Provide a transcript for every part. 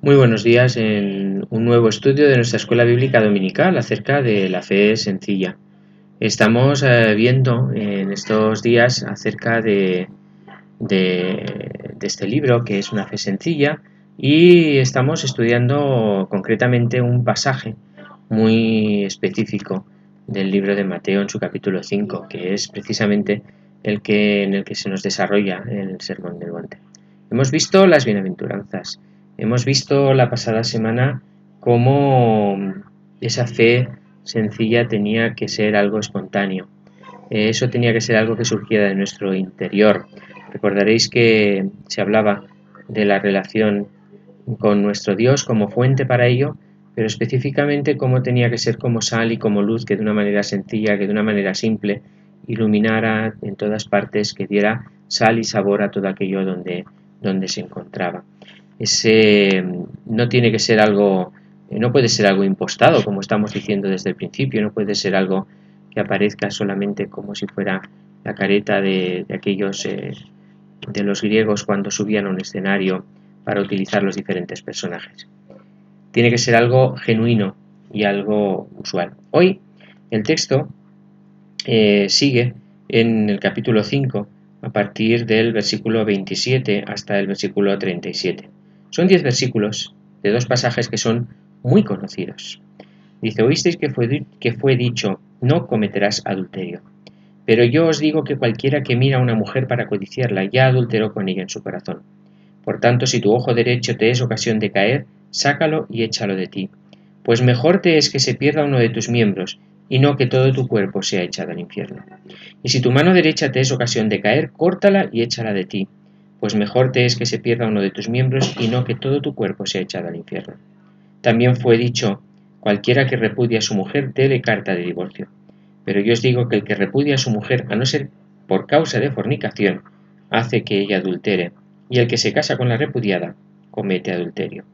Muy buenos días en un nuevo estudio de nuestra escuela bíblica dominical acerca de la fe sencilla. Estamos viendo en estos días acerca de este libro que es una fe sencilla y estamos estudiando concretamente un pasaje muy específico del libro de Mateo en su capítulo 5, que es precisamente en el que se nos desarrolla el Sermón del Monte. Hemos visto las bienaventuranzas. Hemos visto la pasada semana cómo esa fe sencilla tenía que ser algo espontáneo. Eso tenía que ser algo que surgiera de nuestro interior. Recordaréis que se hablaba de la relación con nuestro Dios como fuente para ello, pero específicamente cómo tenía que ser como sal y como luz, que de una manera sencilla, que de una manera simple, iluminara en todas partes, que diera sal y sabor a todo aquello donde se encontraba. Ese no tiene que ser algo, no puede ser algo impostado, como estamos diciendo desde el principio, no puede ser algo que aparezca solamente como si fuera la careta de aquellos de los griegos cuando subían a un escenario para utilizar los diferentes personajes. Tiene que ser algo genuino y algo usual. Hoy el texto sigue en el capítulo 5 a partir del versículo 27 hasta el versículo 37. Son 10 versículos de dos pasajes que son muy conocidos. Dice: oísteis que fue dicho, no cometerás adulterio. Pero yo os digo que cualquiera que mira a una mujer para codiciarla ya adulteró con ella en su corazón. Por tanto, si tu ojo derecho te es ocasión de caer, sácalo y échalo de ti. Pues mejor te es que se pierda uno de tus miembros, y no que todo tu cuerpo sea echado al infierno. Y si tu mano derecha te es ocasión de caer, córtala y échala de ti. Pues mejor te es que se pierda uno de tus miembros, y no que todo tu cuerpo sea echado al infierno. También fue dicho: cualquiera que repudia a su mujer, dele carta de divorcio. Pero yo os digo que el que repudia a su mujer, a no ser por causa de fornicación, hace que ella adultere, y el que se casa con la repudiada, comete adulterio.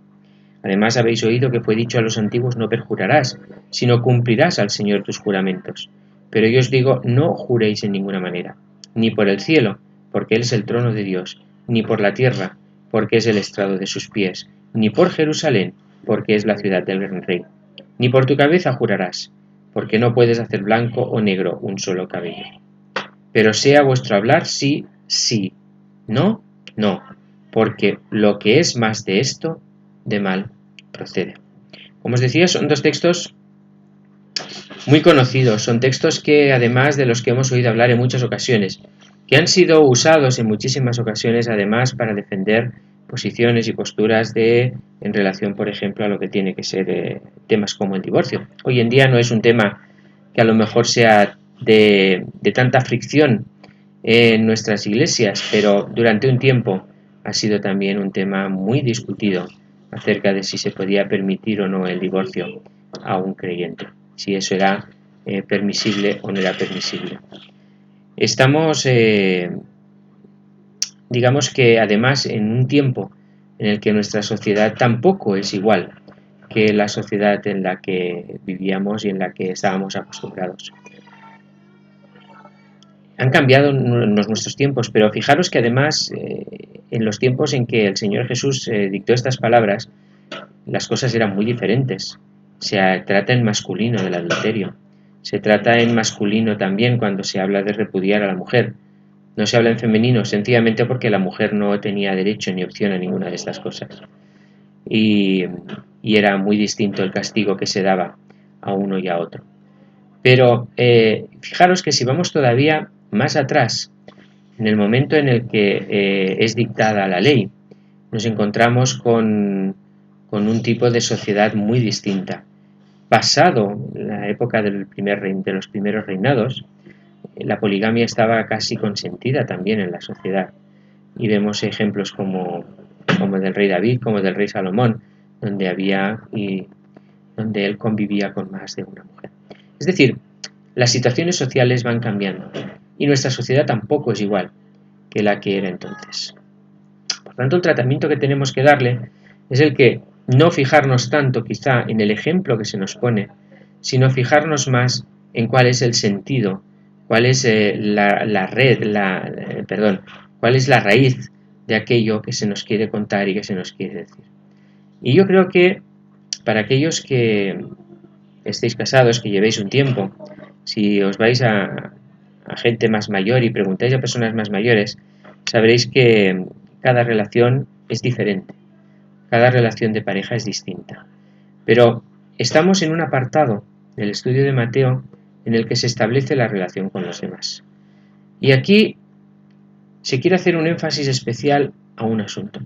Además habéis oído que fue dicho a los antiguos: no perjurarás, sino cumplirás al Señor tus juramentos. Pero yo os digo: no juréis en ninguna manera, ni por el cielo, porque Él es el trono de Dios, ni por la tierra, porque es el estrado de sus pies, ni por Jerusalén, porque es la ciudad del gran rey. Ni por tu cabeza jurarás, porque no puedes hacer blanco o negro un solo cabello. Pero sea vuestro hablar sí, sí, no, no, porque lo que es más de esto, de mal procede. Como os decía, son dos textos muy conocidos, son textos que además de los que hemos oído hablar en muchas ocasiones, que han sido usados en muchísimas ocasiones además para defender posiciones y posturas en relación, por ejemplo, a lo que tiene que ser temas como el divorcio. Hoy en día no es un tema que a lo mejor sea de tanta fricción en nuestras iglesias, pero durante un tiempo ha sido también un tema muy discutido acerca de si se podía permitir o no el divorcio a un creyente, si eso era permisible o no era permisible. Estamos, digamos que además, en un tiempo en el que nuestra sociedad tampoco es igual que la sociedad en la que vivíamos y en la que estábamos acostumbrados. Han cambiado nuestros tiempos, pero fijaros que además en los tiempos en que el Señor Jesús dictó estas palabras, las cosas eran muy diferentes. Se trata en masculino del adulterio. Se trata en masculino también cuando se habla de repudiar a la mujer. No se habla en femenino, sencillamente porque la mujer no tenía derecho ni opción a ninguna de estas cosas. Y, y era muy distinto el castigo que se daba a uno y a otro. Pero fijaros que si vamos todavía más atrás, en el momento en el que es dictada la ley, nos encontramos con un tipo de sociedad muy distinta. Pasado la época de los primeros reinados, la poligamia estaba casi consentida también en la sociedad. Y vemos ejemplos como del rey David, como del rey Salomón, donde él convivía con más de una mujer. Es decir, las situaciones sociales van cambiando y nuestra sociedad tampoco es igual que la que era entonces. Por tanto, el tratamiento que tenemos que darle es el que no fijarnos tanto quizá en el ejemplo que se nos pone, sino fijarnos más en cuál es el sentido, cuál es cuál es la raíz de aquello que se nos quiere contar y que se nos quiere decir. Y yo creo que para aquellos que estéis casados, que llevéis un tiempo, si os vais a gente más mayor y preguntáis a personas más mayores, sabréis que cada relación es diferente, cada relación de pareja es distinta. Pero estamos en un apartado del estudio de Mateo en el que se establece la relación con los demás. Y aquí se quiere hacer un énfasis especial a un asunto,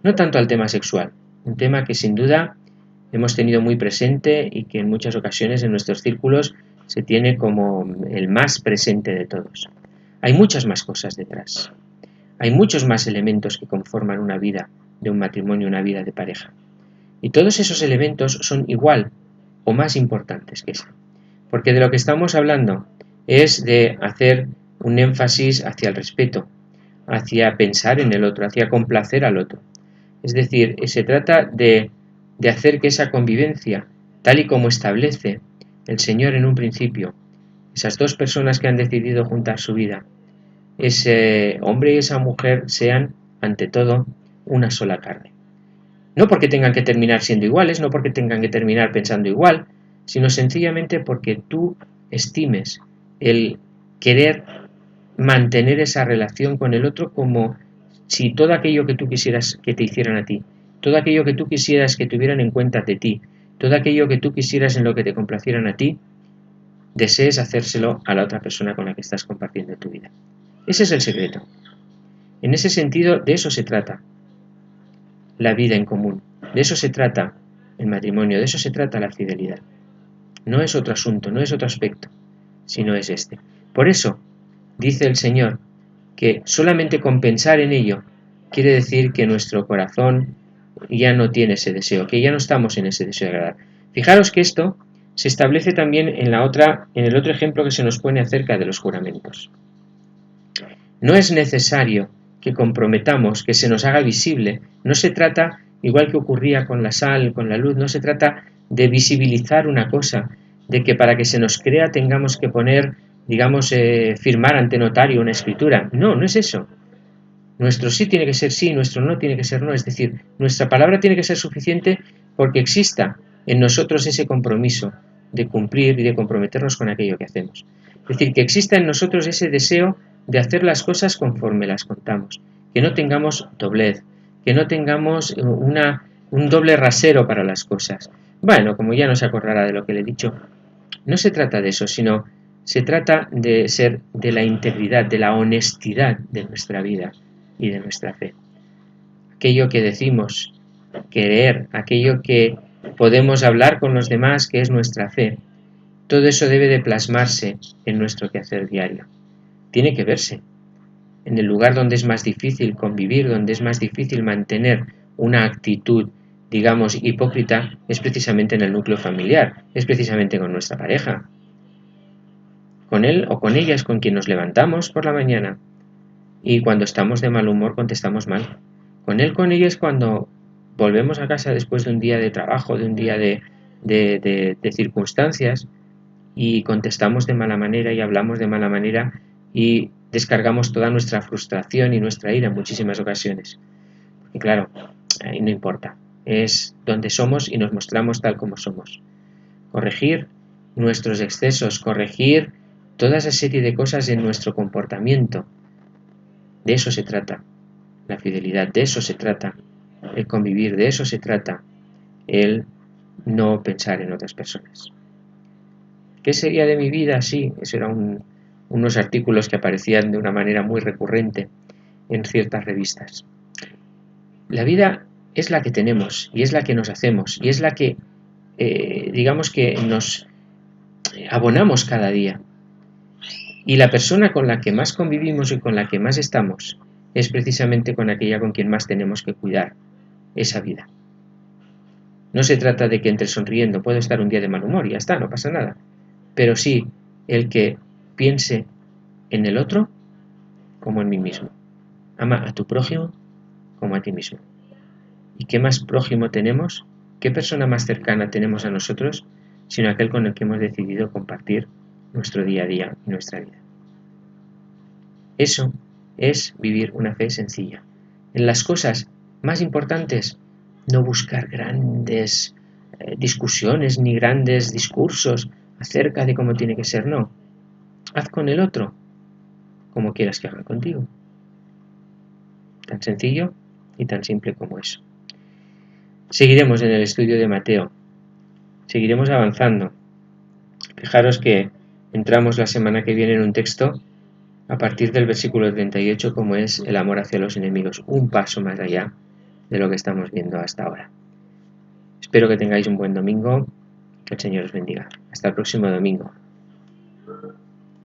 no tanto al tema sexual, un tema que sin duda hemos tenido muy presente y que en muchas ocasiones en nuestros círculos se tiene como el más presente de todos. Hay muchas más cosas detrás. Hay muchos más elementos que conforman una vida de un matrimonio, una vida de pareja. Y todos esos elementos son igual o más importantes que ese. Porque de lo que estamos hablando es de hacer un énfasis hacia el respeto, hacia pensar en el otro, hacia complacer al otro. Es decir, se trata de hacer que esa convivencia, tal y como establece el Señor en un principio, esas dos personas que han decidido juntar su vida, ese hombre y esa mujer sean, ante todo, una sola carne. No porque tengan que terminar siendo iguales, no porque tengan que terminar pensando igual, sino sencillamente porque tú estimes el querer mantener esa relación con el otro como si todo aquello que tú quisieras que te hicieran a ti, todo aquello que tú quisieras que tuvieran en cuenta de ti, todo aquello que tú quisieras en lo que te complacieran a ti, desees hacérselo a la otra persona con la que estás compartiendo tu vida. Ese es el secreto. En ese sentido, de eso se trata la vida en común, de eso se trata el matrimonio, de eso se trata la fidelidad. No es otro asunto, no es otro aspecto, sino es este. Por eso, dice el Señor, que solamente con pensar en ello quiere decir que nuestro corazón ya no tiene ese deseo, que ya no estamos en ese deseo de agradar. Fijaros que esto se establece también en el otro ejemplo que se nos pone acerca de los juramentos. No es necesario que comprometamos, que se nos haga visible. No se trata, igual que ocurría con la sal, con la luz, no se trata de visibilizar una cosa, de que para que se nos crea tengamos que poner, digamos, firmar ante notario una escritura. No, no es eso. Nuestro sí tiene que ser sí, nuestro no tiene que ser no. Es decir, nuestra palabra tiene que ser suficiente porque exista en nosotros ese compromiso de cumplir y de comprometernos con aquello que hacemos. Es decir, que exista en nosotros ese deseo de hacer las cosas conforme las contamos. Que no tengamos doblez, que no tengamos un doble rasero para las cosas. Bueno, como ya no se acordará de lo que le he dicho, no se trata de eso, sino se trata de ser de la integridad, de la honestidad de nuestra vida y de nuestra fe. Aquello que decimos querer, aquello que podemos hablar con los demás, que es nuestra fe, todo eso debe de plasmarse en nuestro quehacer diario. Tiene que verse. En el lugar donde es más difícil convivir, donde es más difícil mantener una actitud, digamos, hipócrita, es precisamente en el núcleo familiar, es precisamente con nuestra pareja. Con él o con ella es con quien nos levantamos por la mañana y cuando estamos de mal humor contestamos mal. Con él, con ella es cuando volvemos a casa después de un día de trabajo, de un día de circunstancias y contestamos de mala manera y hablamos de mala manera y descargamos toda nuestra frustración y nuestra ira en muchísimas ocasiones. Y claro, ahí no importa, es donde somos y nos mostramos tal como somos. Corregir nuestros excesos, corregir toda esa serie de cosas en nuestro comportamiento. De eso se trata la fidelidad, de eso se trata el convivir, de eso se trata el no pensar en otras personas. ¿Qué sería de mi vida? Sí, eso eran unos artículos que aparecían de una manera muy recurrente en ciertas revistas. La vida es la que tenemos y es la que nos hacemos y es la que, digamos que nos abonamos cada día. Y la persona con la que más convivimos y con la que más estamos es precisamente con aquella con quien más tenemos que cuidar esa vida. No se trata de que entre sonriendo, puedo estar un día de mal humor y ya está, no pasa nada. Pero sí el que piense en el otro como en mí mismo. Ama a tu prójimo como a ti mismo. ¿Y qué más prójimo tenemos? ¿Qué persona más cercana tenemos a nosotros sino aquel con el que hemos decidido compartir nuestro día a día y nuestra vida? Eso es vivir una fe sencilla. En las cosas más importantes no buscar grandes discusiones ni grandes discursos acerca de cómo tiene que ser, no. Haz con el otro como quieras que hagan contigo. Tan sencillo y tan simple como eso. Seguiremos en el estudio de Mateo. Seguiremos avanzando. Fijaros que entramos la semana que viene en un texto a partir del versículo 38 como es el amor hacia los enemigos, un paso más allá de lo que estamos viendo hasta ahora. Espero que tengáis un buen domingo, que el Señor os bendiga. Hasta el próximo domingo.